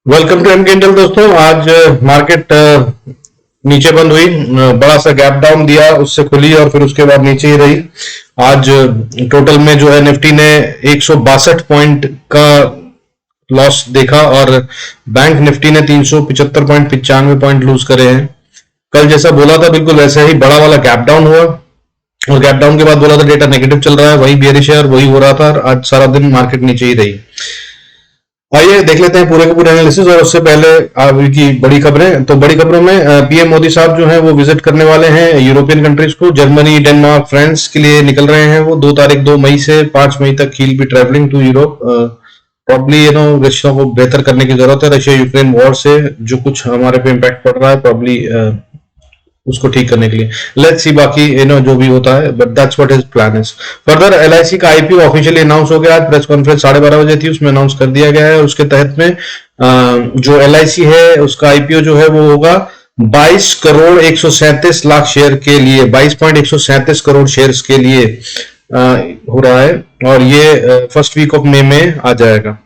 Welcome to MK Intel दोस्तों। आज market नीचे बंद हुई, बड़ा सा गैप डाउन दिया, उससे खुली और फिर उसके बाद नीचे ही रही। आज टोटल में जो है निफ्टी ने 162 पॉइंट का लॉस देखा और बैंक निफ्टी ने 375.95 पॉइंट लूज करे हैं। कल जैसा बोला था बिल्कुल वैसा ही बड़ा वाला गैप डाउन हुआ और गैप डाउन के बाद बोला था डेटा नेगेटिव चल रहा है, वही बेयरिश है और वही हो रहा था। आज सारा दिन मार्केट नीचे ही रही। आइए देख लेते हैं पूरे के पूरे एनालिसिस। और उससे पहले अभी की बड़ी खबरें। तो बड़ी खबरों में पीएम मोदी साहब जो हैं वो विजिट करने वाले हैं यूरोपियन कंट्रीज को। जर्मनी, डेनमार्क, फ्रांस के लिए निकल रहे हैं वो 2 मई से 5 मई तक he be travelling to Europe. Probably रिश्तों को बेहतर करने की जरूरत है। रशिया यूक्रेन वॉर से जो कुछ हमारे पे इम्पैक्ट पड़ रहा है प्रॉब्ली उसको ठीक करने के लिए। लेट्स सी बाकी जो भी होता है, but that's what his plan is. Further LIC का आईपीओ ऑफिशियली अनाउंस हो गया। आज प्रेस कॉन्फ्रेंस 12:30 बजे थी, उसमें अनाउंस कर दिया गया है। उसके तहत में जो एलआईसी है उसका आईपीओ जो है वो होगा 22 करोड़ 137 लाख शेयर के लिए, 22.137 करोड़ शेयर्स के लिए हो रहा है और ये फर्स्ट वीक ऑफ मई में आ जाएगा।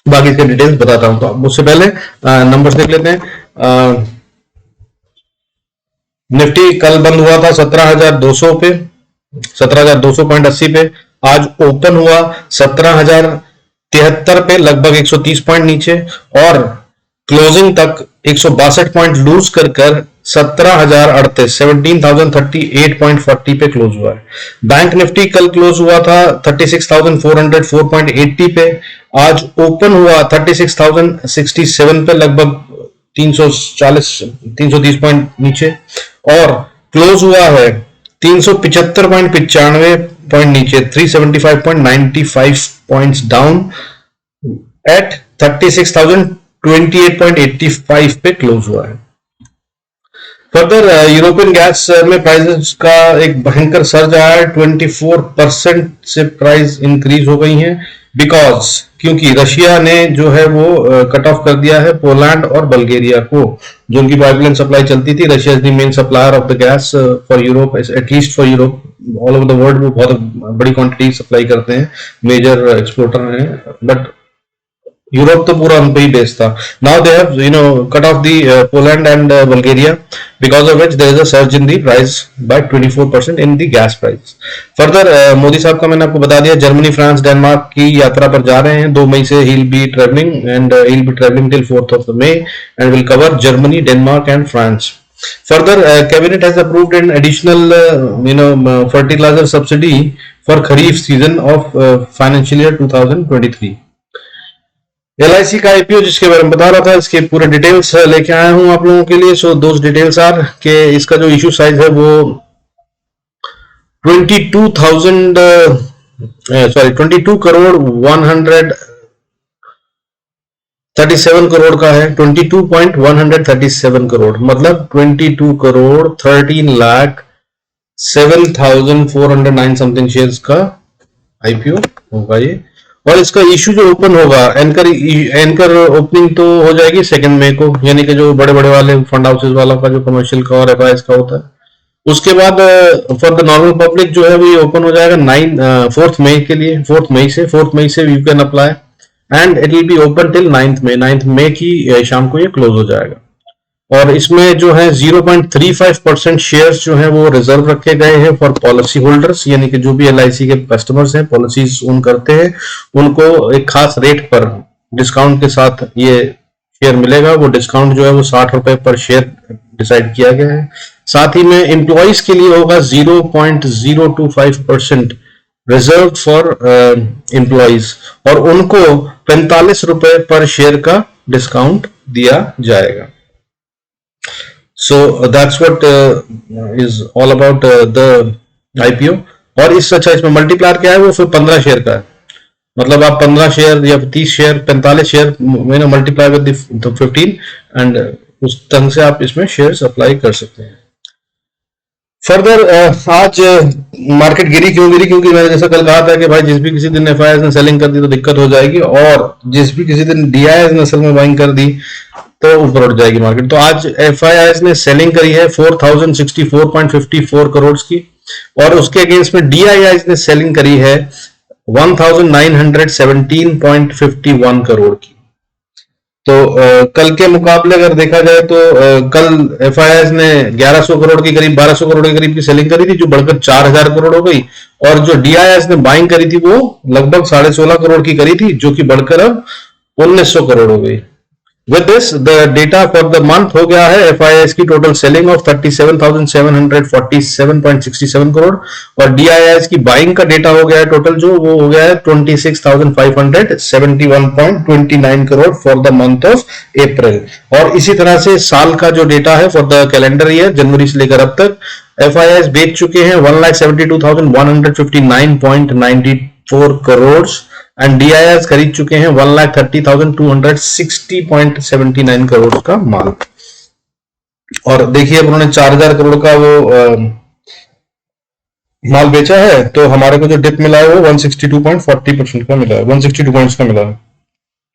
बाकी इसके डिटेल्स बताता हूं। तो उससे पहले नंबर्स देख लेते हैं। निफ्टी कल बंद हुआ था 17,200 पे, 17,200.80 पे। आज ओपन हुआ 17,073 पे, लगभग 130 पॉइंट नीचे और क्लोजिंग तक 162 पॉइंट लूज कर 17,038 17,038.40 पे क्लोज हुआ है। बैंक निफ्टी कल क्लोज हुआ था 36,404.80 पे। आज ओपन हुआ 36,067 पे, लगभग 330 पॉइंट नीचे और क्लोज हुआ है 375.95 पॉइंट नीचे, 375.95 पॉइंट्स डाउन एट 36,028.85 पे क्लोज हुआ है। फर्दर यूरोपियन गैस में प्राइसेस का एक भयंकर सर्ज आया है। 24% से प्राइस इंक्रीज हो गई है क्योंकि रशिया ने जो है वो कट ऑफ कर दिया है पोलैंड और बल्गेरिया को, जो उनकी पाइपलाइन सप्लाई चलती थी। Russia is the main supplier of the gas for Europe, at least for Europe. All over the world वो बहुत बड़ी क्वांटिटी सप्लाई करते हैं, मेजर एक्सपोर्टर हैं, बट यूरोप तो पूरा उन पे ही बेस्ड था। Now they have cut off the Poland and Bulgaria, because of which there is a surge in the price by 24% in the gas price. Further Modi साहब का मैंने आपको बता दिया, जर्मनी, फ्रांस, डेनमार्क की यात्रा पर जा रहे हैं 2 मई से। he'll be traveling till 4th of May and will cover Germany, Denmark and France. Further, cabinet has approved an additional fertilizer subsidy for kharif season of financial year 2023. LIC का IPO जिसके बारे में बता रहा था, इसके पूरे डिटेल्स लेके आया हूं आप लोगों के लिए। सो दोस डिटेल्स आर के इसका जो इश्यू साइज है वो 22 करोड़ 137 करोड़ का है। 22.137 करोड़ मतलब 22 करोड़ 13 लाख 7,409 समथिंग शेयर्स का आईपीओ होगा ये। और इसका इश्यू जो ओपन होगा, एंकर ओपनिंग तो हो जाएगी 2 मई को, यानी कि जो बड़े बड़े वाले फंड हाउसेस वाला का जो कमर्शियल का और एफआईएस का होता है। उसके बाद फॉर द नॉर्मल पब्लिक जो है वो ये ओपन हो जाएगा 4th मई के लिए। 4th मई से you can apply and it will be open till 9th मई की शाम को ये क्लोज हो जाएगा। और इसमें जो है 0.35% शेयर्स जो है वो रिजर्व रखे गए हैं फॉर पॉलिसी होल्डर्स, यानी कि जो भी एलआईसी के कस्टमर्स हैं, पॉलिसीज ओन करते हैं, उनको एक खास रेट पर डिस्काउंट के साथ ये शेयर मिलेगा। वो डिस्काउंट जो है वो 60 रुपए पर शेयर डिसाइड किया गया है। साथ ही में एम्प्लॉइज के लिए होगा 0.025% रिजर्व फॉर एम्प्लॉइज और उनको 45 रुपए पर शेयर का डिस्काउंट दिया जाएगा। So that's what is all about the IPO। और इसमें मल्टीप्लायर क्या है, वो फिर 15 शेयर का है। मतलब आप 15 शेयर या 30 share 45 share multiply with 15 and उस ढंग से आप इसमें शेयर्स अप्लाई कर सकते हैं। फर्दर आज मार्केट गिरी क्योंकि मैंने जैसा कल कहा था कि भाई जिस भी किसी दिन एफआईआई ने सेलिंग कर दी तो दिक्कत हो जाएगी, और जिस भी किसी दिन डीआईआई ने असल में बाइंग कर दी तो ऊपर उठ जाएगी मार्केट। तो आज एफआईआई ने सेलिंग करी है 4,064.54 करोड़ की और उसके अगेंस्ट में डीआईआई ने सेलिंग करी है 1,917.51 करोड़ की। तो कल के मुकाबले अगर देखा जाए तो कल एफआईआईएस ने 1100 करोड़ के करीब 1200 करोड़ के करीब की सेलिंग करी थी, जो बढ़कर 4000 करोड़ हो गई। और जो डीआईएस ने बाइंग करी थी वो लगभग 16.5 करोड़ की करी थी, जो कि बढ़कर अब 1900 करोड़ हो गई। With this, the data for the month हो गया है FIS की टोटल सेलिंग ऑफ 37,747.67 करोड़, और DIS की बाइंग का डेटा हो गया है टोटल, जो वो हो गया है 26,571.29 crore for the month of April. और इसी तरह से साल का जो डेटा है फॉर द कैलेंडर ईयर जनवरी से लेकर अब तक, FIS बेच चुके हैं 1,72,159.94 करोड़, एंड डीआईएस खरीद चुके हैं 1,30,260.79 करोड़ का माल। और देखिए अब उन्होंने 4,000 करोड़ का वो माल बेचा है, तो हमारे को जो डिप मिला है वो 162.40% का मिला है, 162 पॉइंट्स का मिला है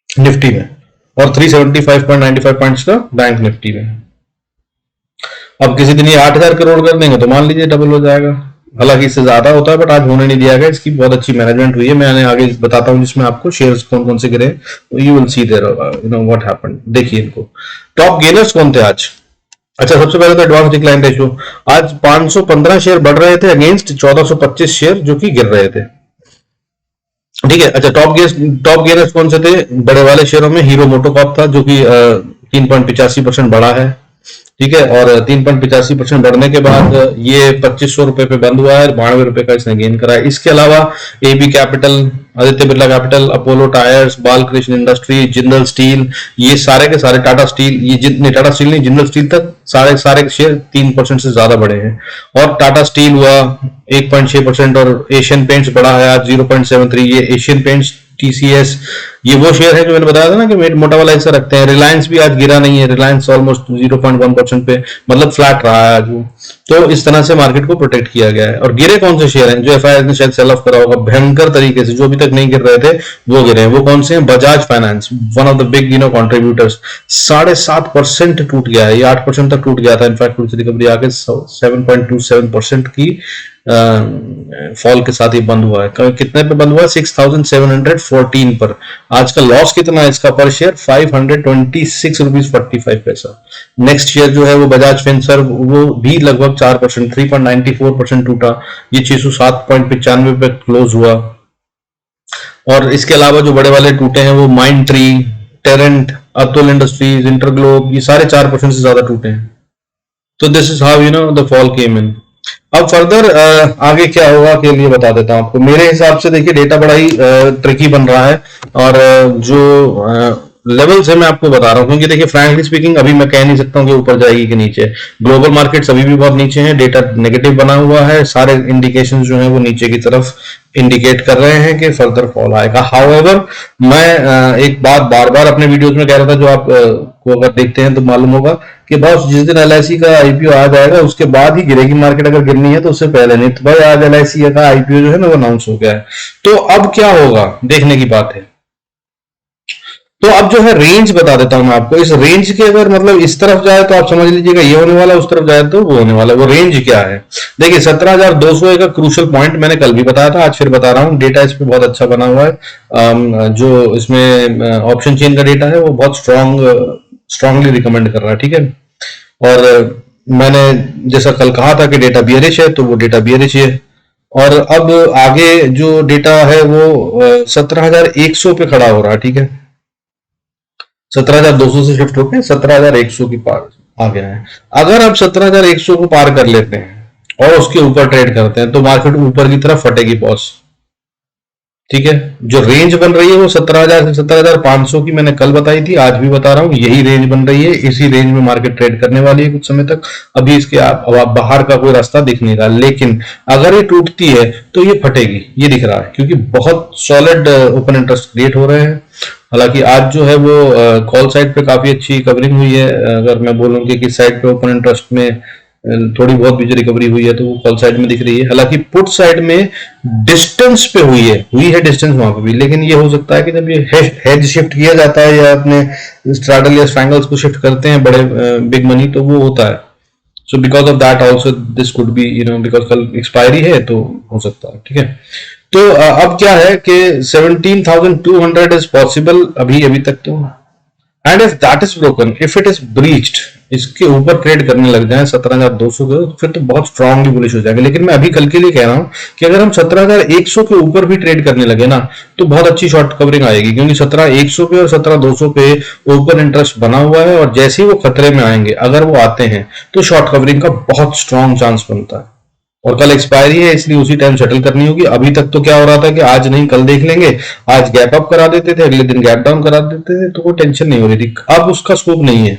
निफ्टी में, और 375.95 पॉइंट्स का बैंक निफ्टी में। अब किसी दिन ये 8,000 करोड़ कर देंगे तो मान लीजिए डबल हो जाएगा, हालांकि इससे ज्यादा होता है, बट आज होने नहीं दिया गया। इसकी बहुत अच्छी मैनेजमेंट हुई है, मैंने आगे बताता हूँ जिसमें आपको शेयर्स कौन कौन से गिरे, तो you will see there you know what happened. देखिए इनको टॉप गेनर्स कौन थे आज। अच्छा, सबसे पहले तो एडवांस डिक्लाइन रेशियो, आज 515 शेयर बढ़ रहे थे अगेंस्ट 1425 शेयर जो कि गिर रहे थे, ठीक है। अच्छा, टॉप गेनर्स कौन से थे बड़े वाले शेयरों में, हीरो मोटोकॉर्प था जो कि 3.85% बढ़ा है, ठीक है। और 3.85% बढ़ने के बाद ये 2500 रुपए पे बंद हुआ है, 92 रुपए का इसने गेन करा है। इसके अलावा AB capital, Aditya Birla capital, Apollo tyres, Balkrishna industry, Jindal steel, ये सारे के सारे, टाटा स्टील, ये टाटा स्टील नहीं, जिंदल स्टील तक सारे शेयर 3% से ज्यादा बढ़े हैं। और टाटा स्टील हुआ 1.6%, और एशियन पेंट्स बढ़ा है आज 0.73। ये एशियन पेंट्स, टीसीएस, ये वो शेयर है जो मैंने बताया था ना कि मोटा वाला हिस्सा रखते हैं। रिलायंस भी आज गिरा नहीं है, रिलायंस ऑलमोस्ट 0.1% पे, मतलब फ्लैट रहा है आज वो। तो इस तरह से मार्केट को प्रोटेक्ट किया गया है। और गिरे कौन से शेयर हैं जो एफआईआई ने शायद सेल ऑफ करा होगा भयंकर तरीके से, जो अभी तक नहीं गिर रहे थे वो गिरे हैं। वो कौन से हैं? Bajaj finance, one of the big contributors, 7.5% टूट गया है, ये 8% तक टूट गया था, इनफैक्ट कुछ रिकवरी आके 7.27% की फॉल के साथ ये बंद हुआ है। कितने पे बंद हुआ है? 6,714 पर। आज का लॉस कितना है इसका पर शेयर? 526 रुपीज 45 पैसा। नेक्स्ट शेयर जो है वो बजाज फिनसर्व, वो भी लगभग 4%, 3.94% टूटा, ये 607.95 पे क्लोज हुआ। और इसके अलावा जो बड़े वाले टूटे हैं वो माइंड ट्री, टेरेंट, अतुल इंडस्ट्रीज, इंटरग्लोब, ये सारे 4% से ज्यादा टूटे हैं। तो this is how the fall came in. अब फर्दर आगे क्या होगा के लिए बता देता हूं आपको। मेरे हिसाब से देखिए डेटा बड़ा ही ट्रिकी बन रहा है, और जो लेवल से मैं आपको बता रहा हूं, क्योंकि देखिए फ्रैंकली स्पीकिंग अभी मैं कह नहीं सकता हूं कि ऊपर जाएगी कि नीचे। ग्लोबल मार्केट्स अभी भी बहुत नीचे हैं, डेटा नेगेटिव बना हुआ है, सारे इंडिकेशन जो है वो नीचे की तरफ इंडिकेट कर रहे हैं कि फर्दर फॉल आएगा। हाउएवर, मैं एक बात बार बार अपने वीडियोस में कह रहा था, जो आप को अगर देखते हैं तो मालूम होगा कि बॉस जिस दिन एलआईसी का आईपीओ आ जाएगा उसके बाद ही गिरेगी मार्केट, अगर गिरनी है तो उससे पहले नहीं। तो भाई आज एलआईसी का आईपीओ जो है ना वो अनाउंस हो गया है, तो अब क्या होगा देखने की बात है। तो अब जो है रेंज बता देता हूं मैं आपको। इस रेंज के अगर मतलब इस तरफ जाए तो आप समझ लीजिएगा ये होने वाला, उस तरफ जाए तो वो होने वाला। वो रेंज क्या है देखिए, 17,200 का क्रूशियल पॉइंट मैंने कल भी बताया था, आज फिर बता रहा हूं। डेटा इस पे बहुत अच्छा बना हुआ है, जो इसमें ऑप्शन चेन का डेटा है वो बहुत स्ट्रांगली रिकमेंड कर रहा है, ठीक है। और मैंने जैसा कल कहा था कि डेटा बियरिश है, तो वो डेटा बियरिश है। और अब आगे जो डेटा है वो 17,100 पे खड़ा हो रहा है, ठीक है। 17,200 से शिफ्ट होकर 17,100 की पार आ गया है। अगर आप 17,100 को पार कर लेते हैं और उसके ऊपर ट्रेड करते हैं तो मार्केट ऊपर की तरफ फटेगी बॉस, ठीक है। जो रेंज बन रही है वो 17,000 से 17,500 की मैंने कल बताई थी, आज भी बता रहा हूं यही रेंज बन रही है। इसी रेंज में मार्केट ट्रेड करने वाली है कुछ समय तक। अभी इसके बाहर का कोई रास्ता दिख नहीं रहा, लेकिन अगर ये टूटती है तो ये फटेगी, ये दिख रहा है, क्योंकि बहुत सॉलिड ओपन इंटरेस्ट क्रिएट हो रहे हैं। हालांकि आज जो है वो कॉल साइड पे काफी अच्छी कवरिंग हुई है। अगर मैं बोलूं कि किस साइड पे ओपन इंटरेस्ट में थोड़ी बहुत भी जो रिकवरी हुई है तो वो कॉल साइड में दिख रही है। हालांकि पुट साइड में डिस्टेंस पे हुई है डिस्टेंस वहां पे भी, लेकिन ये हो सकता है कि जब ये हेज शिफ्ट किया जाता है या अपने स्ट्रैडल या स्ट्रैंगल्स को शिफ्ट करते हैं बड़े बिग मनी, तो वो होता है। So because of that also this could be because कल एक्सपायरी है तो हो सकता है, ठीक है। तो अब क्या है कि 17,200 इज पॉसिबल अभी तक तो। And if that is broken, if it is breached, इसके ऊपर ट्रेड करने लग जाए 17,200 के, तो फिर तो बहुत स्ट्रांगली बुलिश हो जाएंगे। लेकिन मैं अभी कल के लिए कह रहा हूं कि अगर हम 17,100 के ऊपर भी ट्रेड करने लगे ना, तो बहुत अच्छी शॉर्ट कवरिंग आएगी, क्योंकि 17,100 पे और 17,200 पे ओपन इंटरेस्ट बना हुआ है, और जैसे ही वो खतरे में आएंगे, अगर वो आते हैं, तो शॉर्ट कवरिंग का बहुत स्ट्रांग चांस बनता है। और कल एक्सपायरी है, इसलिए उसी टाइम सेटल करनी होगी। अभी तक तो क्या हो रहा था कि आज नहीं कल देख लेंगे, आज गैप अप करा देते थे, अगले दिन गैप डाउन करा देते थे, तो वो टेंशन नहीं हो रही थी। अब उसका स्कोप नहीं है।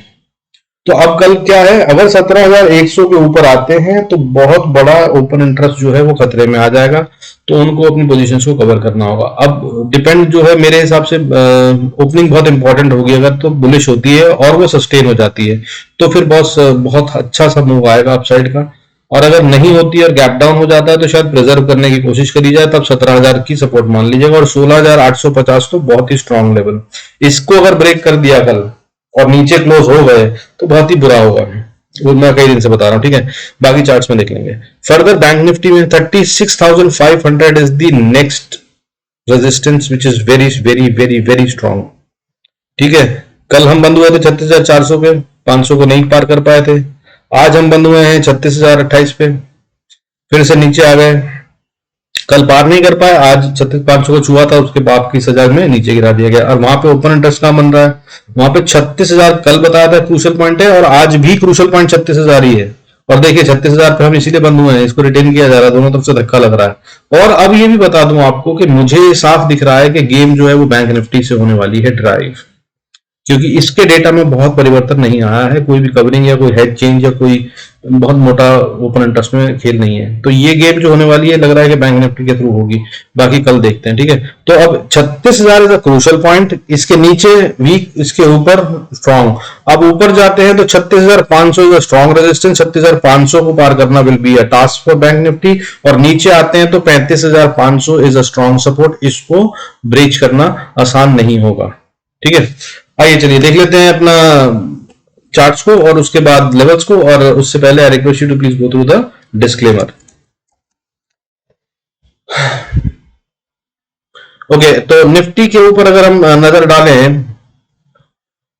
तो अब कल क्या है, अगर 17,100 के ऊपर आते हैं तो बहुत बड़ा ओपन इंटरेस्ट जो है वो खतरे में आ जाएगा, तो उनको अपनी पोजीशंस को कवर करना होगा। अब डिपेंड जो है मेरे हिसाब से, ओपनिंग बहुत इंपॉर्टेंट होगी। अगर तो बुलिश होती है और वो सस्टेन हो जाती है, तो फिर बहुत अच्छा सा मूव आएगा अपसाइड का। और अगर नहीं होती और गैप डाउन हो जाता है, तो शायद प्रिजर्व करने की कोशिश करी जाए, तब 17,000 की सपोर्ट मान लीजिएगा। और 16,850 तो बहुत ही स्ट्रांग लेवल, इसको अगर ब्रेक कर दिया कल और नीचे क्लोज हो गए, तो बहुत ही बुरा होगा। वो मैं कई दिन से बता रहा हूं, ठीक है। बाकी चार्ट्स में देख लेंगे। फर्दर बैंक निफ्टी में 36,500 is the next resistance, which is very very very very strong, ठीक है। कल हम बंद हुए थे 36,400 पे, 500 को नहीं पार कर पाए थे। आज हम बंद हुए हैं 36,028 पे, फिर से नीचे आ गए। कल पार नहीं कर पाए, आज 36,500 को छुआ था, उसके बाद की सजा में नीचे गिरा दिया गया। और वहां पे ओपन इंटरेस्ट कहां बन रहा है, वहां पे 36,000 कल बताया था क्रूशल पॉइंट है, और आज भी क्रूशल पॉइंट 36,000 ही है। और देखिए 36,000 पे हम इसीलिए बंद हुए हैं, इसको रिटेन किया जा रहा है, दोनों तरफ से धक्का लग रहा है। और अब ये भी बता दूं आपको कि मुझे साफ दिख रहा है कि गेम जो है वो बैंक निफ्टी से होने वाली है ड्राइव, क्योंकि इसके डेटा में बहुत परिवर्तन नहीं आया है, कोई भी कवरिंग या कोई हेड चेंज या कोई बहुत मोटा ओपन इंटरेस्ट में खेल नहीं है। तो ये गेम जो होने वाली है, लग रहा है कि बैंक निफ्टी के थ्रू होगी। बाकी कल देखते हैं, ठीक है। तो अब 36,000 इज अ क्रूशल पॉइंट, इसके नीचे वीक, इसके ऊपर स्ट्रॉन्ग। अब ऊपर जाते हैं तो 36,500 इज अ स्ट्रॉन्ग रेजिस्टेंस, 36,500 को पार करना will be a task for bank Nifty. और नीचे आते हैं तो 35,500 इज अ स्ट्रॉन्ग सपोर्ट, इसको ब्रीच करना आसान नहीं होगा, ठीक है। आइए चलिए देख लेते हैं अपना चार्ट्स को और उसके बाद लेवल्स को। और उससे पहले I request you to please go through the disclaimer. Okay, तो निफ्टी के ऊपर अगर हम नजर डालें,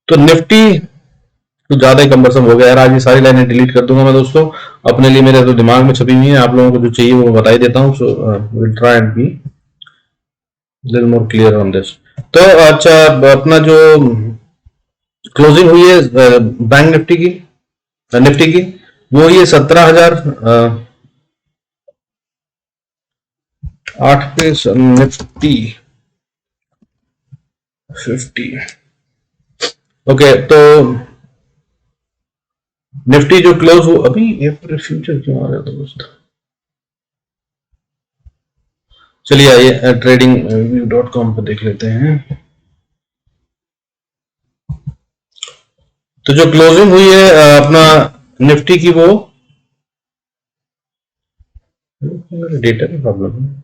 तो निफ्टी तो ज्यादा ही कम्बरसम हो गया यार। आज ये सारी लाइनें डिलीट कर दूंगा मैं दोस्तों, अपने लिए मेरे तो दिमाग में छपी हुई है, आप लोगों को जो चाहिए वो बता ही देता हूँ। So will try and be little more clear on this. तो अच्छा, अपना जो क्लोजिंग हुई है बैंक निफ्टी की वो हुई है 17,008 पे। Nifty 50, okay. तो निफ्टी जो क्लोज हो, अभी अप्रैल फ्यूचर क्यों आ रहा था दोस्त, चलिए आइए tradingview.com पे देख लेते हैं। तो जो क्लोजिंग हुई है अपना निफ्टी की, वो डेटा की प्रॉब्लम है,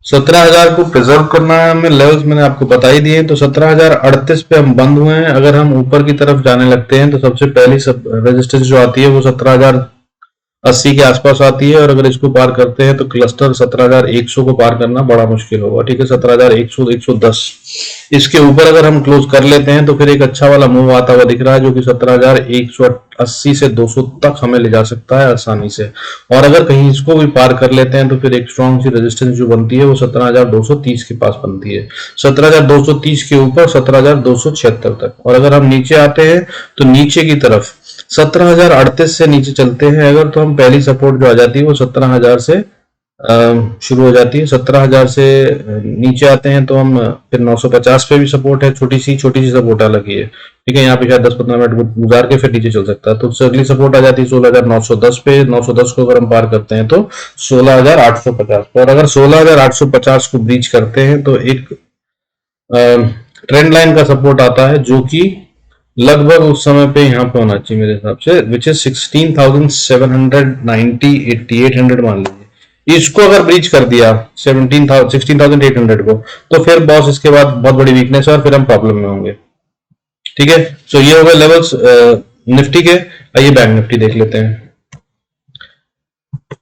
17,000 को प्रिजर्व करना है हमें। लेवल्स मैंने आपको बता ही दिए। तो 17,038 पे हम बंद हुए हैं। अगर हम ऊपर की तरफ जाने लगते हैं, तो सबसे पहली रेजिस्टेंस जो आती है वो 17,080 के आसपास आती है। और अगर इसको पार करते हैं तो क्लस्टर 17,100 को पार करना बड़ा मुश्किल होगा, ठीक है। 17,100, 110 इसके ऊपर अगर हम क्लोज कर लेते हैं, तो फिर एक अच्छा वाला मूव आता हुआ दिख रहा है, जो कि 17,180 से 200 तक हमें ले जा सकता है आसानी से। और अगर कहीं इसको भी पार कर लेते हैं, तो फिर एक स्ट्रॉन्ग सी रेजिस्टेंस जो बनती है वो 17,230 के पास बनती है। 17,230 के ऊपर 17,276 तक। और अगर हम नीचे आते हैं, तो नीचे की तरफ 17,038 से नीचे चलते हैं अगर, तो हम पहली सपोर्ट जो आ जाती है वो 17,000 से शुरू हो जाती है। 17,000 से नीचे आते हैं तो हम फिर 950 पे भी सपोर्ट है, छोटी सी सपोर्ट अलग ही है, ठीक है। यहाँ पे शायद 10-15 मिनट गुजार के फिर नीचे चल सकता है। तो उससे अगली सपोर्ट आ जाती है 16,910 पे। 910 को अगर हम पार करते हैं तो 16,850 पे। और अगर 16,850 को ब्रीच करते हैं, तो एक ट्रेंड लाइन का सपोर्ट आता है, जो कि लगभग उस समय पे यहाँ पे होना चाहिए मेरे हिसाब से, विच इज 16,790, 8,800 मान लीजिए। इसको अगर ब्रीच कर दिया 16,800 को, तो फिर बॉस इसके बाद बहुत बड़ी वीकनेस है और फिर हम प्रॉब्लम में होंगे, ठीक है। सो ये हो गए लेवल्स निफ्टी के। आइए बैंक निफ्टी देख लेते हैं।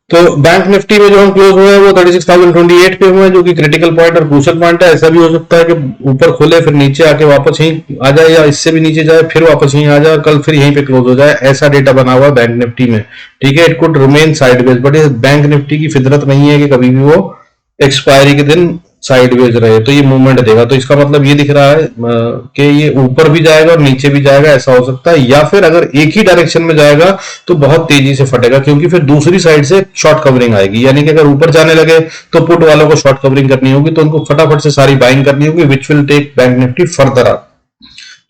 तो बैंक निफ्टी में जो हम क्लोज हुए हैं वो 36,028 पे हुए हैं, जो कि क्रिटिकल पॉइंट और क्रूशियल पॉइंट है। ऐसा भी हो सकता है कि ऊपर खोले फिर नीचे आके वापस यहीं आ जाए, या इससे भी नीचे जाए फिर वापस यहीं आ जाए, कल फिर यहीं पे क्लोज हो जाए। ऐसा डेटा बना हुआ है बैंक निफ्टी में, ठीक है। It could remain sideways, but ये बैंक निफ्टी की फितरत नहीं है कि कभी भी वो एक्सपायरी के दिन साइडवेज रहे, तो ये मूवमेंट देगा। तो इसका मतलब ये दिख रहा है कि ये ऊपर भी जाएगा और नीचे भी जाएगा, ऐसा हो सकता है। या फिर अगर एक ही डायरेक्शन में जाएगा तो बहुत तेजी से फटेगा, क्योंकि फिर दूसरी साइड से शॉर्ट कवरिंग आएगी। यानी कि अगर ऊपर जाने लगे तो पुट वालों को शॉर्ट कवरिंग करनी होगी, तो उनको फटाफट से सारी बाइंग करनी होगी, which will take bank Nifty further up.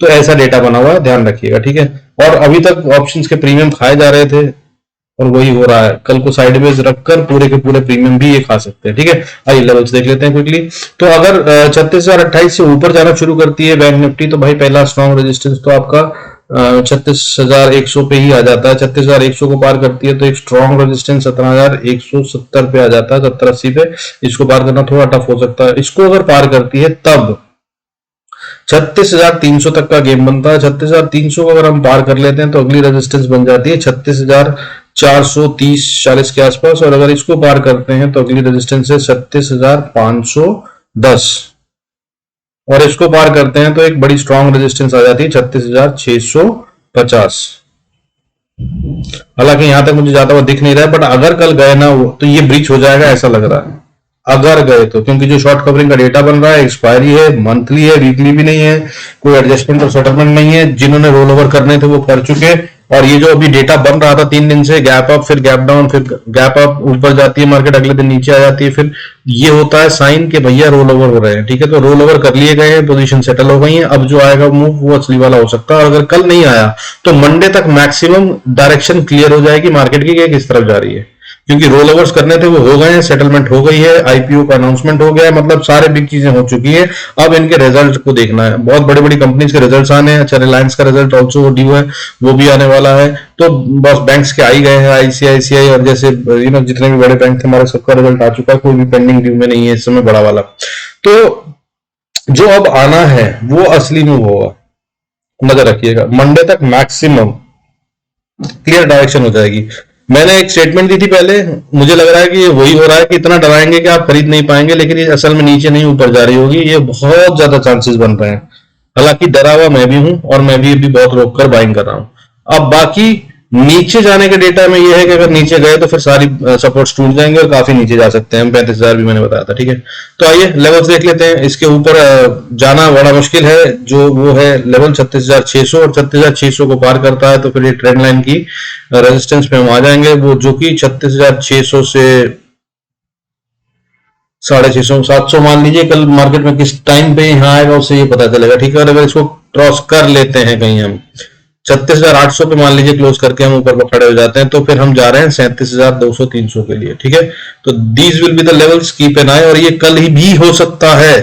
तो ऐसा डेटा बना हुआ है, ध्यान रखिएगा, ठीक है। और अभी तक ऑप्शंस के प्रीमियम खाए जा रहे थे और वही हो रहा है। कल को साइडवेज रखकर पूरे के पूरे प्रीमियम भी ये खा सकते हैं, ठीक है। आइए लेवल्स देख लेते हैं क्विकली। तो अगर 36,028 से ऊपर जाना शुरू करती है बैंक निफ्टी, तो भाई पहला स्ट्रॉन्ग रेजिस्टेंस तो आपका 36,100 पे ही आ जाता है। 36,100 को पार करती है तो एक स्ट्रॉन्ग रेजिस्टेंस 17,170 पे आ जाता है, 70-80 पे। इसको पार करना थोड़ा टफ हो सकता है। इसको अगर पार करती है तब 36,300 तक का गेम बनता है। 36,300 को अगर हम पार कर लेते हैं तो अगली रेजिस्टेंस बन जाती है 36,430-40 के आसपास, और अगर इसको पार करते हैं तो अगली रेजिस्टेंस है 36,510, और इसको पार करते हैं तो एक बड़ी स्ट्रॉन्ग रेजिस्टेंस आ जाती है 36,650। हालांकि यहां तक मुझे ज्यादा वो दिख नहीं रहा है, बट अगर कल गए ना वो, तो ये ब्रीच हो जाएगा ऐसा लग रहा है अगर गए तो, क्योंकि जो शॉर्ट कवरिंग का डेटा बन रहा है एक्सपायरी है, मंथली है, वीकली भी नहीं है, कोई एडजस्टमेंट और सेटलमेंट नहीं है। जिन्होंने रोल ओवर करने थे वो कर चुके, और ये जो अभी डेटा बन रहा था 3 दिन से, गैप अप फिर गैप डाउन फिर गैप अप, ऊपर जाती है मार्केट, अगले दिन नीचे आ जाती है, फिर ये होता है साइन कि भैया रोल ओवर हो रहे हैं, ठीक है। तो रोल ओवर कर लिए गए हैं, पोजीशन सेटल हो गई है। अब जो आएगा मूव वो असली वाला हो सकता है, और अगर कल नहीं आया तो मंडे तक मैक्सिमम डायरेक्शन क्लियर हो जाएगी मार्केट की कि किस तरफ जा रही है, क्योंकि रोल ओवर्स करने थे वो हो गए हैं, सेटलमेंट हो गई है, आईपीओ का अनाउंसमेंट हो गया है, मतलब सारे बिग चीजें हो चुकी है। अब इनके रिजल्ट को देखना है, बहुत बड़ी बड़ी कंपनीज के रिजल्ट्स आने हैं। अच्छा, रिलायंस का रिजल्ट ऑल्सो ड्यू है, वो भी आने वाला है। तो बस बैंक्स के आ ही गए हैं, आईसीआईसीआई और जैसे जितने भी बड़े बैंक थे हमारे, सबका रिजल्ट आ चुका है, कोई भी पेंडिंग ड्यू में नहीं है इस समय बड़ा वाला। तो जो अब आना है वो असली में होगा, नजर रखिएगा। मंडे तक मैक्सिमम क्लियर डायरेक्शन हो जाएगी। मैंने एक स्टेटमेंट दी थी पहले, मुझे लग रहा है कि ये वही हो रहा है कि इतना डराएंगे कि आप खरीद नहीं पाएंगे, लेकिन ये असल में नीचे नहीं ऊपर जा रही होगी, ये बहुत ज्यादा चांसेस बन रहे हैं। हालांकि डरा हुआ मैं भी हूं, और मैं भी अभी बहुत रोक कर बाइंग कर रहा हूं। अब बाकी नीचे जाने के डेटा में यह है कि अगर नीचे गए तो फिर सारी सपोर्ट्स टूट जाएंगे और काफी नीचे जा सकते हैं। 35,000 भी मैंने बताया था, ठीक है। तो आइए लेवल्स देख लेते हैं। इसके ऊपर जाना बड़ा मुश्किल है, जो वो है लेवल 36,600, और 36,600 को पार करता है तो फिर ये ट्रेंड लाइन की रेजिस्टेंस पे हम आ जाएंगे, वो जो कि 36,600 से 650, 700 मान लीजिए। कल मार्केट में किस टाइम पे यहाँ आएगा उससे ये पता चलेगा, ठीक है। और अगर इसको क्रॉस कर लेते हैं कहीं हम 36,800 पे मान लीजिए क्लोज करके हम ऊपर खड़े हो जाते हैं, तो फिर हम जा रहे हैं 37,200-300 के लिए, ठीक है। तो these will be the levels, keep an eye. और ये कल ही भी हो सकता है,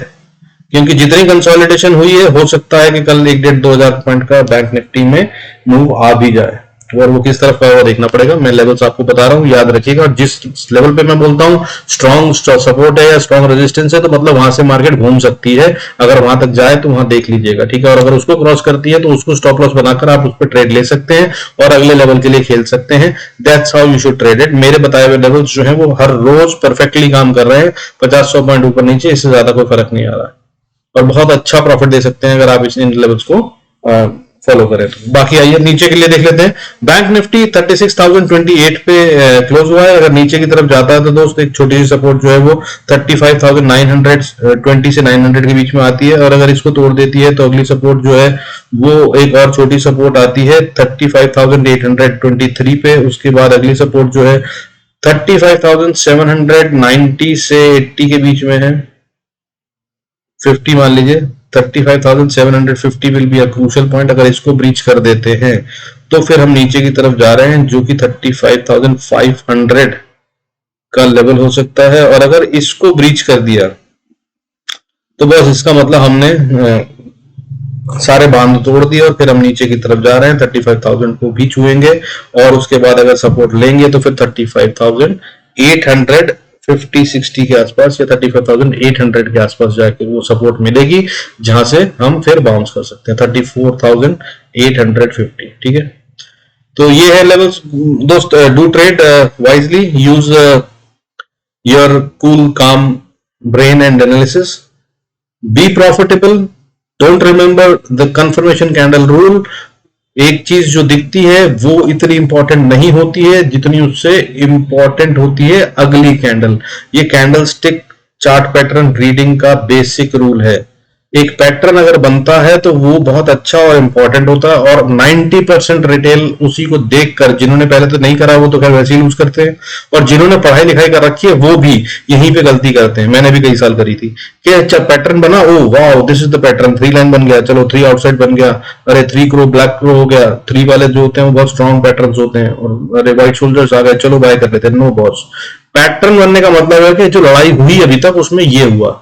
क्योंकि जितनी कंसोलिडेशन हुई है, हो सकता है कि कल 1-1.5 पॉइंट का बैंक निफ्टी में मूव आ भी जाए, और वो किस तरफ का वो देखना पड़ेगा। मैं लेवल्स आपको बता रहा हूँ, याद रखिएगा। और जिस लेवल पे मैं बोलता हूँ स्ट्रॉन्ग सपोर्ट है या स्ट्रॉन्ग रेजिस्टेंस है, तो मतलब वहां से मार्केट घूम सकती है। अगर वहां तक जाए तो वहां देख लीजिएगा, ठीक है। और अगर उसको क्रॉस करती है तो उसको स्टॉप लॉस बनाकर आप उस पर ट्रेड ले सकते हैं और अगले लेवल के लिए खेल सकते हैं। That's how you should trade it. मेरे बताए हुए लेवल्स जो है वो हर रोज परफेक्टली काम कर रहे हैं। 50-100 पॉइंट ऊपर नीचे, इससे ज्यादा कोई फर्क नहीं आ रहा है, और बहुत अच्छा प्रॉफिट दे सकते हैं अगर आप इन लेवल्स को फॉलो करें तो। बाकी आइए नीचे के लिए देख लेते हैं। बैंक निफ्टी 36,028 पे क्लोज हुआ है। अगर नीचे की तरफ जाता है तो दोस्त एक छोटी सी सपोर्ट जो है वो 35,920 से 900 के बीच में आती है, और अगर इसको तोड़ देती है तो अगली सपोर्ट जो है वो एक और छोटी सपोर्ट आती है 35,823 पे। उसके बाद अगली सपोर्ट जो है 35,790 से 80 के बीच में है, 50 मान लीजिए। 35,750 will be a crucial point. अगर इसको ब्रीच कर देते हैं तो फिर हम नीचे की तरफ जा रहे हैं, जो कि 35,500 का लेवल हो सकता है। और अगर इसको ब्रीच कर दिया तो बस इसका मतलब हमने सारे बांध तोड़ दिए, और फिर हम नीचे की तरफ जा रहे हैं। 35,000 को भी छुएंगे, और उसके बाद अगर सपोर्ट लेंगे तो फिर 35,850-60 के आसपास या 35,800 के आसपास जाके वो सपोर्ट मिलेगी, जहां से हम फिर बाउंस कर सकते हैं 34,850, ठीक है। तो ये है लेवल्स दोस्त. Do trade wisely, use your cool calm brain and analysis, be profitable. Don't remember the confirmation candle rule. एक चीज जो दिखती है वो इतनी इंपॉर्टेंट नहीं होती है जितनी उससे इंपॉर्टेंट होती है अगली कैंडल. ये candle stick chart pattern reading का बेसिक रूल है. एक पैटर्न अगर बनता है तो वो बहुत अच्छा और इंपॉर्टेंट होता है, और 90% रिटेल उसी को देखकर, जिन्होंने पहले तो नहीं करा वो तो खैर वैसे ही यूज करते हैं, और जिन्होंने पढ़ाई लिखाई कर रखी है वो भी यहीं पे गलती करते हैं. मैंने भी कई साल करी थी कि अच्छा पैटर्न बना, oh wow this is the pattern, 3 line बन गया, चलो 3 आउटसाइड बन गया, अरे 3 क्रो ब्लैक क्रो हो गया. 3 वाले जो होते हैं वो बहुत स्ट्रॉन्ग पैटर्न होते हैं, और अरे व्हाइट शोल्डर्स आ गए, चलो बाय कर लेते हैं. नो बॉस, पैटर्न बनने का मतलब है कि जो लड़ाई हुई अभी तक उसमें ये हुआ,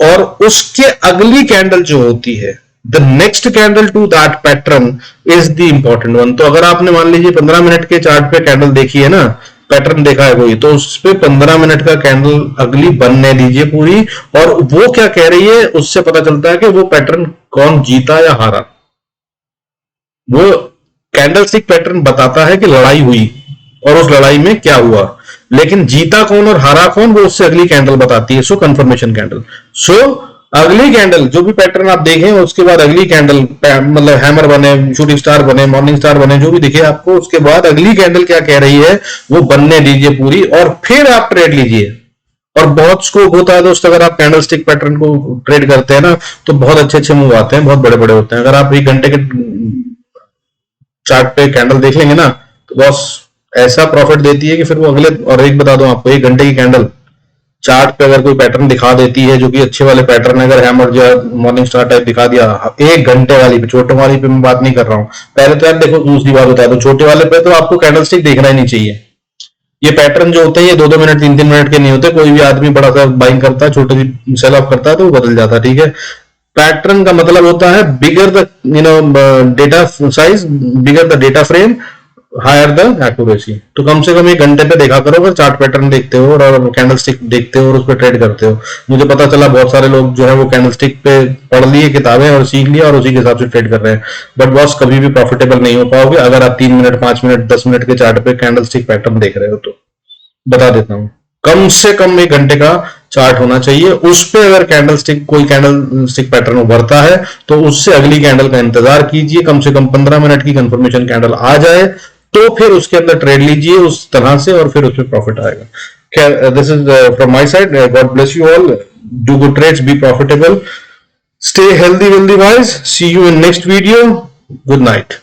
और उसके अगली कैंडल जो होती है, the next candle to that pattern is the important one. तो अगर आपने मान लीजिए 15 मिनट के चार्ट पे कैंडल देखी है ना, पैटर्न देखा है कोई, तो उस पे 15 मिनट का कैंडल अगली बनने दीजिए पूरी, और वो क्या कह रही है उससे पता चलता है कि वो पैटर्न कौन जीता या हारा. वो कैंडल स्टिक पैटर्न बताता है कि लड़ाई हुई और उस लड़ाई में क्या हुआ, लेकिन जीता कौन और हारा कौन वो उससे अगली कैंडल बताती है. सो कंफर्मेशन कैंडल. सो अगली कैंडल जो भी पैटर्न आप देखें उसके बाद अगली कैंडल, मतलब हैमर बने, शूटिंग स्टार बने, मॉर्निंग स्टार बने, जो भी दिखे आपको, उसके बाद अगली कैंडल क्या कह रही है वो बनने दीजिए पूरी, और फिर आप ट्रेड लीजिए. और बहुत स्कोप होता है दोस्त, अगर आप कैंडल स्टिक पैटर्न को ट्रेड करते हैं ना तो बहुत अच्छे अच्छे मूव आते हैं, बहुत बड़े बड़े होते हैं. अगर आप 1 घंटे के चार्ट पे कैंडल देख लेंगे ना तो बस ऐसा प्रॉफिट देती है कि फिर वो अगले, और एक बता दूं आपको, 1 घंटे की कैंडल चार्ट पे अगर कोई पैटर्न दिखा देती है जो कि अच्छे वाले पैटर्न है, अगर हैमर जो मॉर्निंग स्टार टाइप दिखा दिया 1 घंटे वाली पे, छोटे वाली पे मैं बात नहीं कर रहा हूं. पहले तो यार देखो दूसरी बात बता दो, छोटे वाले पे तो आपको कैंडल स्टिक देखना ही नहीं चाहिए. ये पैटर्न जो होते हैं ये 2-2 मिनट 3-3 मिनट के नहीं होते. कोई भी आदमी बड़ा सा बाइंग करता है, छोटे सेल ऑफ करता है तो वो बदल जाता है. ठीक है, पैटर्न का मतलब होता है bigger the data size, bigger the data frame, higher the accuracy. तो कम से कम 1 घंटे पे देखा करो अगर चार्ट पैटर्न देखते हो और कैंडल स्टिक देखते हो और उस पर ट्रेड करते हो. मुझे पता चला बहुत सारे लोग जो है वो कैंडल स्टिक पे पढ़ लिए किताबें और सीख लिया और उसी के हिसाब से ट्रेड कर रहे हैं, बट बॉस कभी भी प्रॉफिटेबल नहीं हो पाओगे अगर आप 3 मिनट 5 मिनट 10 मिनट के चार्ट पे कैंडल स्टिक पैटर्न देख रहे हो. तो बता देता हूं, कम से कम 1 घंटे का चार्ट होना चाहिए. उस पे अगर कैंडल स्टिक, कोई कैंडल स्टिक पैटर्न उभरता है तो उससे अगली कैंडल का इंतजार कीजिए. कम से कम 15 मिनट की कंफर्मेशन कैंडल आ जाए तो फिर उसके अंदर ट्रेड लीजिए उस तरह से, और फिर उसमें प्रॉफिट आएगा. This is from my side. God bless you all. Do good trades, be profitable, stay healthy, wealthy wise. See you in next video. Good night.